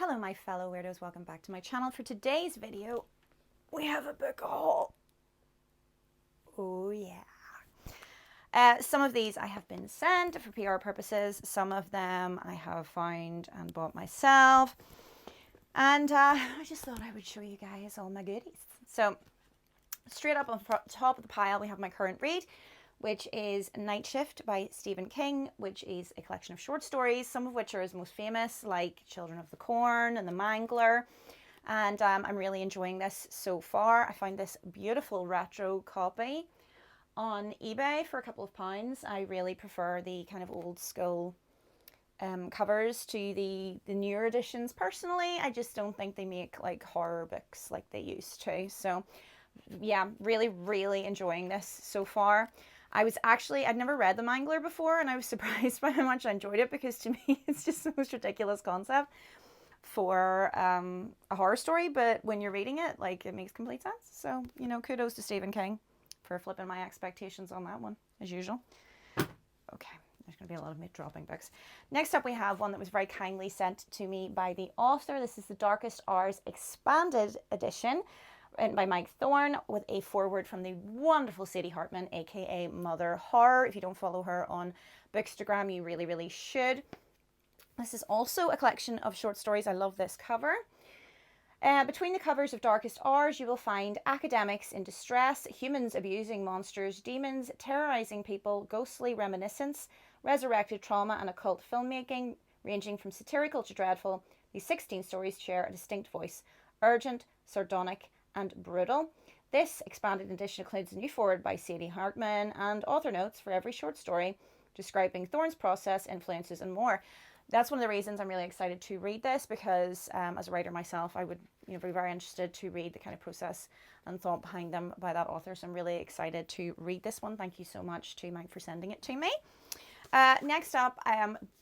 Hello my fellow weirdos, welcome back to my channel. For today's video, we have a book haul. Oh yeah. Some of these I have been sent for PR purposes. Some of them I have found and bought myself. And I just thought I would show you guys all my goodies. So straight up on top of the pile, we have my current read, which is Nightshift by Stephen King, which is a collection of short stories, some of which are his most famous, like Children of the Corn and The Mangler. And I'm really enjoying this so far. I found this beautiful retro copy on eBay for a couple of pounds. I really prefer the kind of old school covers to the newer editions. Personally, I just don't think they make like horror books like they used to. So yeah, really enjoying this so far. I'd never read The Mangler before, and I was surprised by how much I enjoyed it, because to me it's just the most ridiculous concept for a horror story, but when you're reading it, like, it makes complete sense. So, you know, kudos to Stephen King for flipping my expectations on that one, as usual. Okay, there's going to be a lot of me dropping books. Next up, we have one that was very kindly sent to me by the author. This is The Darkest Hours Expanded Edition, written by Mike Thorn, with a foreword from the wonderful Sadie Hartman, aka Mother Horror. If you don't follow her on Bookstagram, you really should. This is also a collection of short stories. I love this cover. Between the covers of Darkest Hours, you will find academics in distress, humans abusing monsters, demons terrorizing people, ghostly reminiscence, resurrected trauma, and occult filmmaking, ranging from satirical to dreadful. These 16 stories share a distinct voice: urgent, sardonic, and brutal. This expanded edition includes a new foreword by Sadie Hartman and author notes for every short story, describing Thorn's process, influences, and more. That's one of the reasons I'm really excited to read this, because as a writer myself, I would be very interested to read the kind of process and thought behind them by that author. So I'm really excited to read this one. Thank you so much to Mike for sending it to me. Next up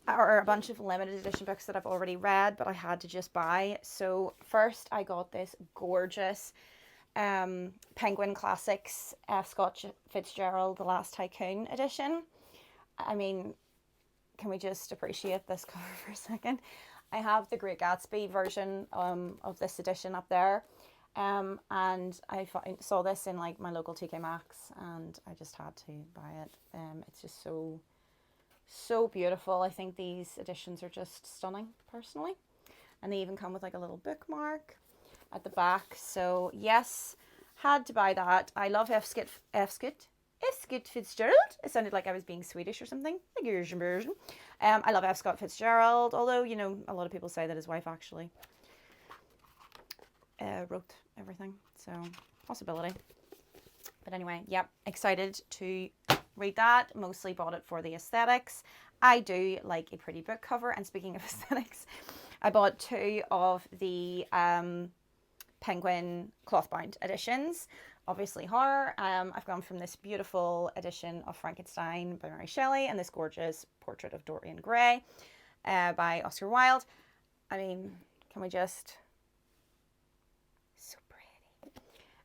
are a bunch of limited edition books that I've already read, but I had to just buy. So first I got this gorgeous Penguin Classics Scott Fitzgerald, The Last Tycoon edition. I mean, can we just appreciate this cover for a second? I have the Great Gatsby version of this edition up there, and I saw this in like my local TK Maxx, and I just had to buy it. It's just so beautiful. I think these editions are just stunning, personally, and they even come with like a little bookmark at the back. So yes, had to buy that. I love F. Scott Fitzgerald. It sounded like I was being Swedish or something. Like Eurasian version. I love F. Scott Fitzgerald, although, you know, a lot of people say that his wife actually wrote everything. So, possibility. But anyway, yep, excited to read that. Mostly bought it for the aesthetics. I do like a pretty book cover. And speaking of aesthetics, I bought 2 of the Penguin cloth-bound editions. Obviously horror. I've gone from this beautiful edition of Frankenstein by Mary Shelley and this gorgeous portrait of Dorian Gray by Oscar Wilde. I mean, can we just... so pretty.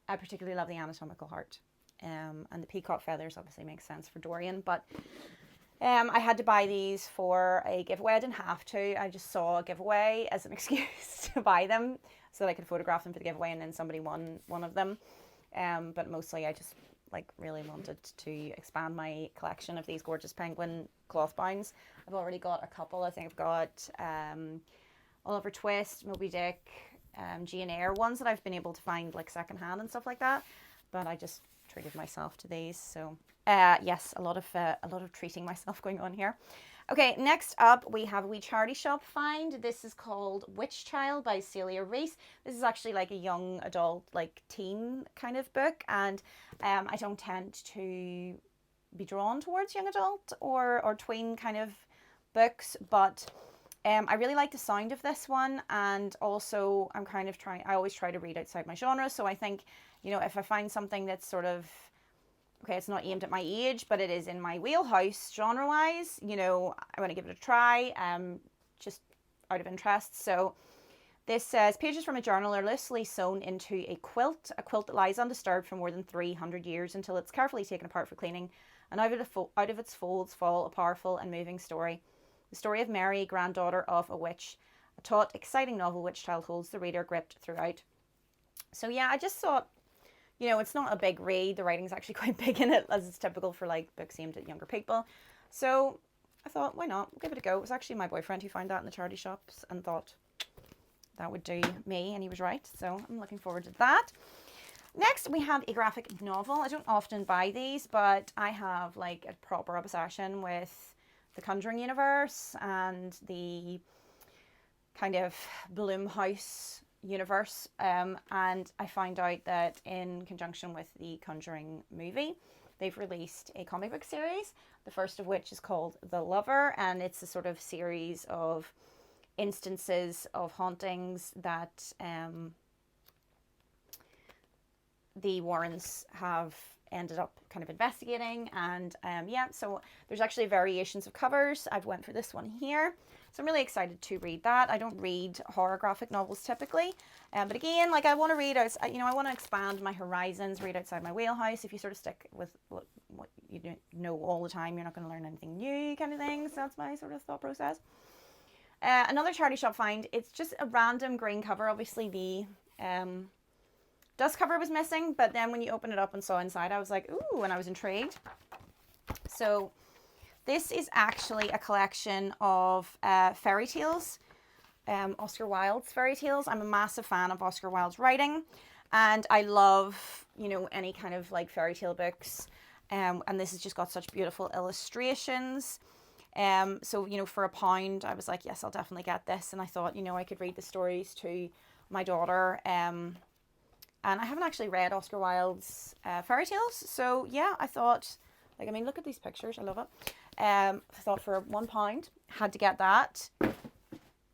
I particularly love the anatomical heart. And the peacock feathers obviously make sense for Dorian, but I had to buy these for a giveaway. I didn't have to. I just saw a giveaway as an excuse to buy them so that I could photograph them for the giveaway, and then somebody won one of them. But mostly I just like really wanted to expand my collection of these gorgeous Penguin cloth bounds. I've already got a couple. I think I've got Oliver Twist, Moby Dick, Jane Eyre ones that I've been able to find like secondhand and stuff like that. But I just treated myself to these. So yes, a lot of treating myself going on here. Okay, next up we have a wee charity shop find. This is called Witch Child by Celia Rees. This is actually like a young adult, like teen kind of book, and I don't tend to be drawn towards young adult or tween kind of books, but I really like the sound of this one, and also I always try to read outside my genre, so I think, you know, if I find something that's sort of, okay, it's not aimed at my age, but it is in my wheelhouse genre-wise, you know, I want to give it a try, just out of interest. So this says, pages from a journal are loosely sewn into a quilt that lies undisturbed for more than 300 years until it's carefully taken apart for cleaning, and out of its folds fall a powerful and moving story. The story of Mary, granddaughter of a witch, A taut, exciting novel which child holds the reader gripped throughout. So yeah, I just thought, you know, it's not a big read. The writing's actually quite big in it, as is typical for like books aimed at younger people. So I thought, why not? Give it a go. It was actually my boyfriend who found that in the charity shops and thought that would do me, and he was right. So I'm looking forward to that. Next, we have a graphic novel. I don't often buy these, but I have like a proper obsession with the Conjuring universe and the kind of Blumhouse universe. And I found out that in conjunction with the Conjuring movie, they've released a comic book series, the first of which is called The Lover, and it's a sort of series of instances of hauntings that the Warrens have ended up kind of investigating. And yeah, so there's actually variations of covers. I've went for this one here, so I'm really excited to read that. I don't read horror graphic novels typically, but again, like I want to read out, you know, I want to expand my horizons, read outside my wheelhouse. If you sort of stick with what you know all the time, you're not going to learn anything new, kind of thing. So that's my sort of thought process. Another charity shop find. It's just a random green cover. Obviously the dust cover was missing, but then when you open it up and saw inside, I was like, ooh, and I was intrigued. So this is actually a collection of fairy tales, Oscar Wilde's fairy tales. I'm a massive fan of Oscar Wilde's writing, and I love, you know, any kind of like fairy tale books. And this has just got such beautiful illustrations. So, you know, for £1, I was like, yes, I'll definitely get this. And I thought, you know, I could read the stories to my daughter. And I haven't actually read Oscar Wilde's fairy tales. So yeah, I thought, like, I mean, look at these pictures. I love it. I thought for £1, had to get that.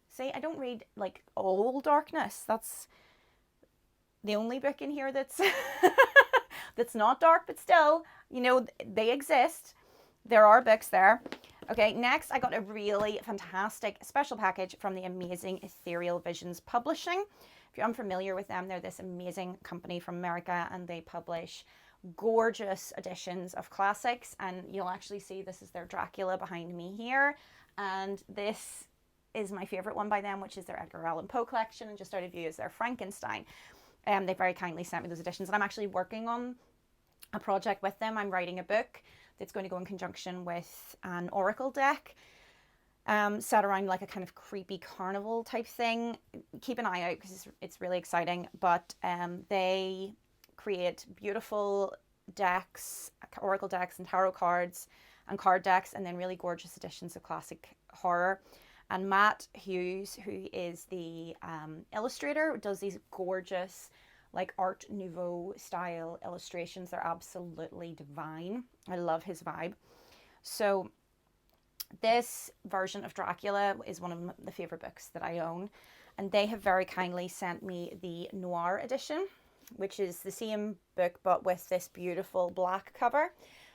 See, I don't read like all darkness. That's the only book in here that's that's not dark, but still, you know, they exist. There are books there. Okay, next I got a really fantastic special package from the amazing Ethereal Visions Publishing. If you're unfamiliar with them, they're this amazing company from America, and they publish gorgeous editions of classics. And you'll actually see this is their Dracula behind me here. And this is my favorite one by them, which is their Edgar Allan Poe collection, and just out of view is their Frankenstein. They very kindly sent me those editions, and I'm actually working on a project with them. I'm writing a book that's going to go in conjunction with an oracle deck, set around like a kind of creepy carnival type thing. Keep an eye out because it's really exciting. But they create beautiful decks, oracle decks and tarot cards and card decks, and then really gorgeous editions of classic horror. And Matt Hughes, who is the illustrator, does these gorgeous like Art Nouveau style illustrations. They're absolutely divine. I love his vibe. So this version of Dracula is one of the favorite books that I own, and they have very kindly sent me the Noir edition, which is the same book but with this beautiful black cover,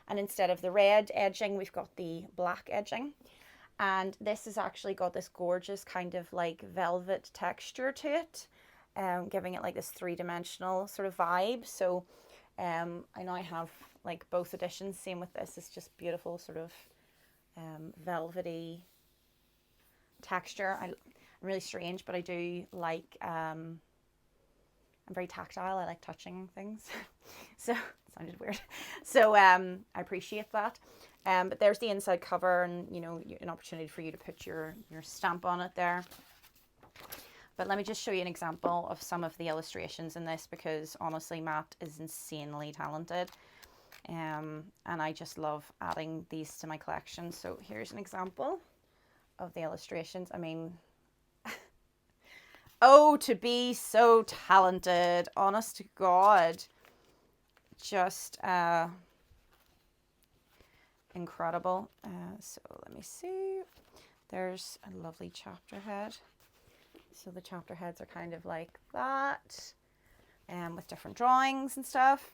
and instead of the red edging, we've got the black edging. And this has actually got this gorgeous kind of like velvet texture to it, giving it like this three-dimensional sort of vibe. So I now have like both editions. Same with this. It's just beautiful sort of velvety texture. I'm really strange, but I do like, I'm very tactile. I like touching things. So it sounded weird. So I appreciate that. But there's the inside cover, and, you know, an opportunity for you to put your stamp on it there. But let me just show you an example of some of the illustrations in this, because honestly, Matt is insanely talented. And I just love adding these to my collection. So here's an example of the illustrations. I mean, oh, to be so talented, honest to God. Just incredible. So let me see. There's a lovely chapter head. So the chapter heads are kind of like that, with different drawings and stuff.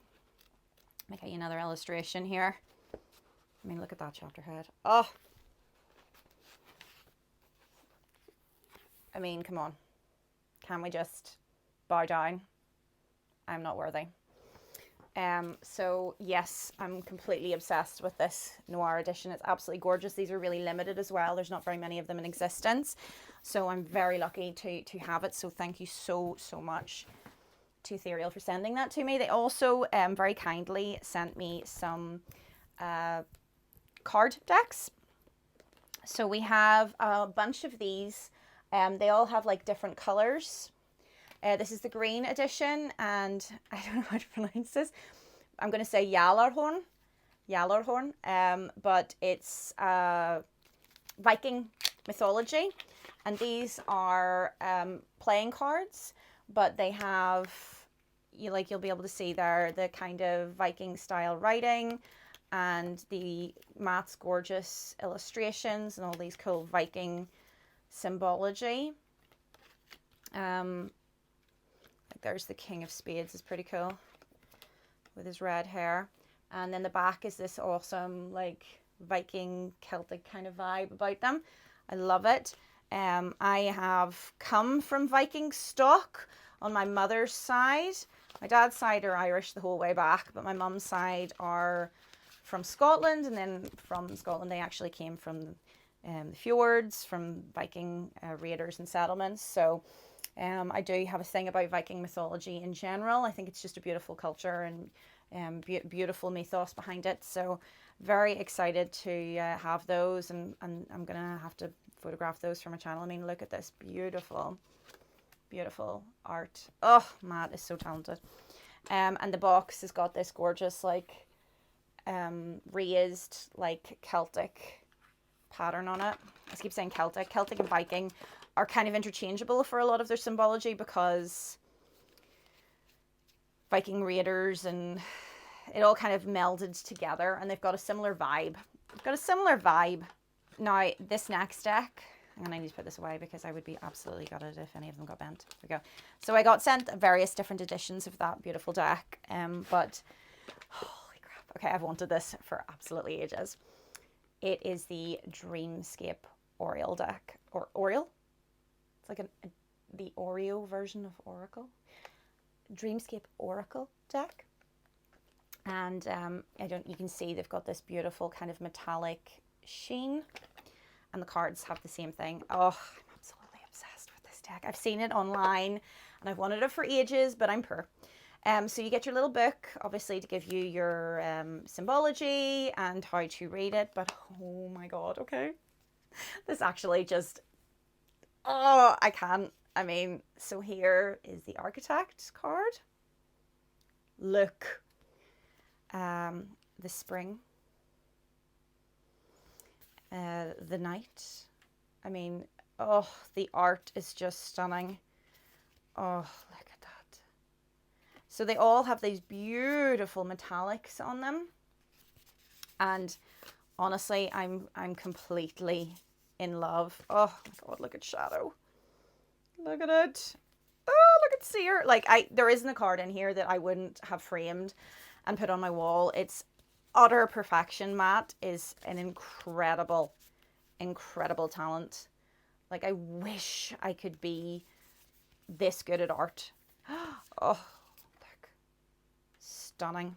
Make another illustration here. I mean, look at that chapter head. Oh, I mean, come on. Can we just bow down? I'm not worthy. So yes, I'm completely obsessed with this Noir edition. It's absolutely gorgeous. These are really limited as well. There's not very many of them in existence. So I'm very lucky to have it. So thank you so much to Ethereal for sending that to me. They also very kindly sent me some card decks. So we have a bunch of these. They all have like different colors. This is the green edition, and I don't know how to pronounce this. I'm going to say Jallarhorn, but it's Viking mythology, and these are playing cards, but they have, you'll be able to see there the kind of Viking style writing and the Matt's gorgeous illustrations and all these cool Viking symbology. There's the King of Spades, is pretty cool with his red hair, and then the back is this awesome like Viking Celtic kind of vibe about them. I love it. I have come from Viking stock on my mother's side. My dad's side are Irish the whole way back, but my mum's side are from Scotland, and then from Scotland they actually came from the fjords, from Viking raiders and settlements. So I do have a thing about Viking mythology in general. I think it's just a beautiful culture and beautiful mythos behind it. So very excited to have those, and I'm gonna have to photograph those for my channel. I mean, look at this beautiful art. Oh, Matt is so talented. And the box has got this gorgeous like raised like Celtic pattern on it. I keep saying Celtic and Viking are kind of interchangeable for a lot of their symbology, because Viking raiders and it all kind of melded together, and they've got a similar vibe. Now, this next deck, and I need to put this away because I would be absolutely gutted if any of them got bent. There we go. So I got sent various different editions of that beautiful deck, but holy crap. Okay, I've wanted this for absolutely ages. It is the Dreamscape Oriole deck, or Oriole? It's like the Oreo version of Oracle. Dreamscape Oracle deck. And you can see they've got this beautiful kind of metallic sheen, and the cards have the same thing. Oh, I'm absolutely obsessed with this deck. I've seen it online and I've wanted it for ages, but I'm poor. So you get your little book, obviously, to give you your symbology and how to read it. But oh my God, okay. This actually just, oh, I can't. I mean, so here is the Architect card. Look. The Spring. The Night. I mean, oh, the art is just stunning. Oh, look at that. So they all have these beautiful metallics on them, and honestly, I'm completely in love. Oh my God, look at Shadow. Look at it. Oh, look at Seer. Like, there isn't a card in here that I wouldn't have framed and put on my wall. It's utter perfection. Matt is an incredible talent. Like, I wish I could be this good at art. Oh, look. Stunning.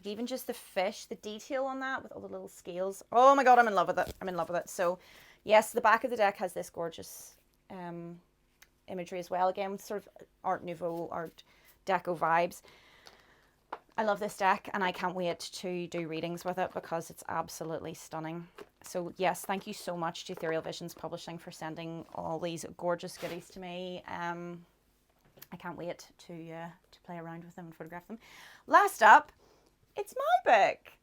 Even just the fish, the detail on that with all the little scales. Oh my God, I'm in love with it. So yes, the back of the deck has this gorgeous imagery as well. Again, with sort of Art Nouveau, Art Deco vibes. I love this deck, and I can't wait to do readings with it because it's absolutely stunning. So yes, thank you so much to Ethereal Visions Publishing for sending all these gorgeous goodies to me. I can't wait to play around with them and photograph them. Last up, it's my book,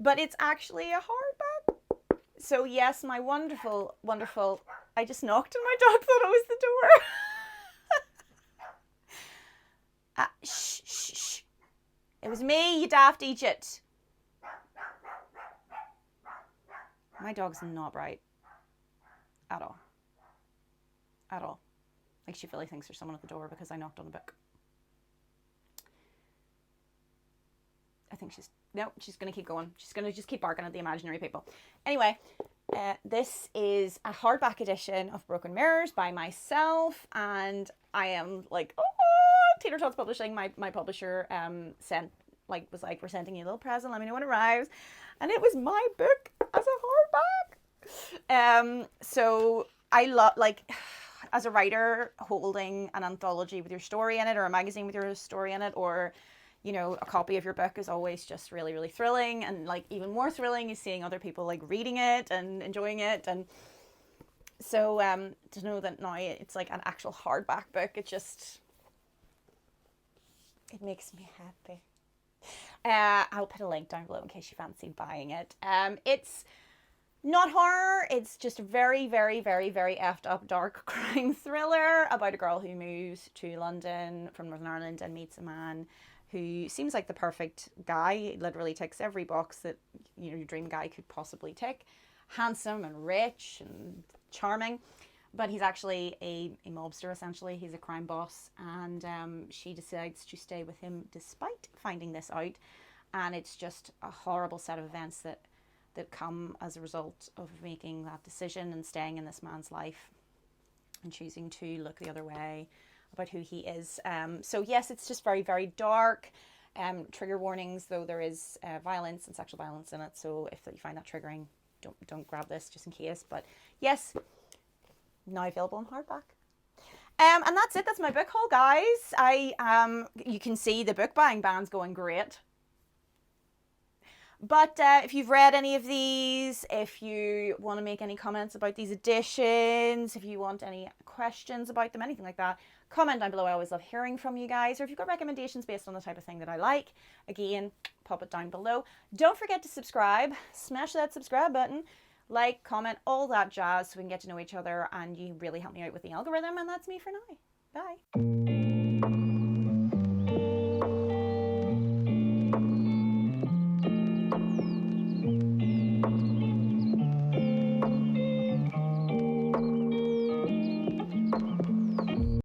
but it's actually a hardback. So yes, my wonderful, I just knocked and my dog thought it was the door. Shh, shh, shh. It was me, you daft Egypt. My dog's not right. At all. At all. Like, she really thinks there's someone at the door because I knocked on the book. I think she's going to keep going. She's going to just keep barking at the imaginary people. Anyway, this is a hardback edition of Broken Mirrors by myself, and I am like, oh, Tater Tots Publishing, my publisher, was like, we're sending you a little present, let me know when it arrives. And it was my book as a hardback. So I love, like, as a writer, holding an anthology with your story in it, or a magazine with your story in it, or, you know, a copy of your book is always just really, really thrilling. And like even more thrilling is seeing other people like reading it and enjoying it. And so to know that now it's like an actual hardback book, it makes me happy. I'll put a link down below in case you fancy buying it. It's not horror, it's just a very, very, very, very effed up dark crime thriller about a girl who moves to London from Northern Ireland and meets a man who seems like the perfect guy. He literally ticks every box that, you know, your dream guy could possibly tick. Handsome and rich and charming, but he's actually a mobster, essentially. He's a crime boss, and she decides to stay with him despite finding this out. And it's just a horrible set of events that come as a result of making that decision and staying in this man's life and choosing to look the other way about who he is. So yes, it's just very, very dark. Trigger warnings, though there is violence and sexual violence in it. So if you find that triggering, don't grab this just in case. But yes, now available in hardback. And that's it. That's my book haul, guys. You can see the book buying band's going great. But if you've read any of these, if you want to make any comments about these editions, if you want any questions about them, anything like that, comment down below. I always love hearing from you guys. Or if you've got recommendations based on the type of thing that I like, again, pop it down below. Don't forget to subscribe. Smash that subscribe button. Like, comment, all that jazz, so we can get to know each other, and you really help me out with the algorithm. And that's me for now. Bye.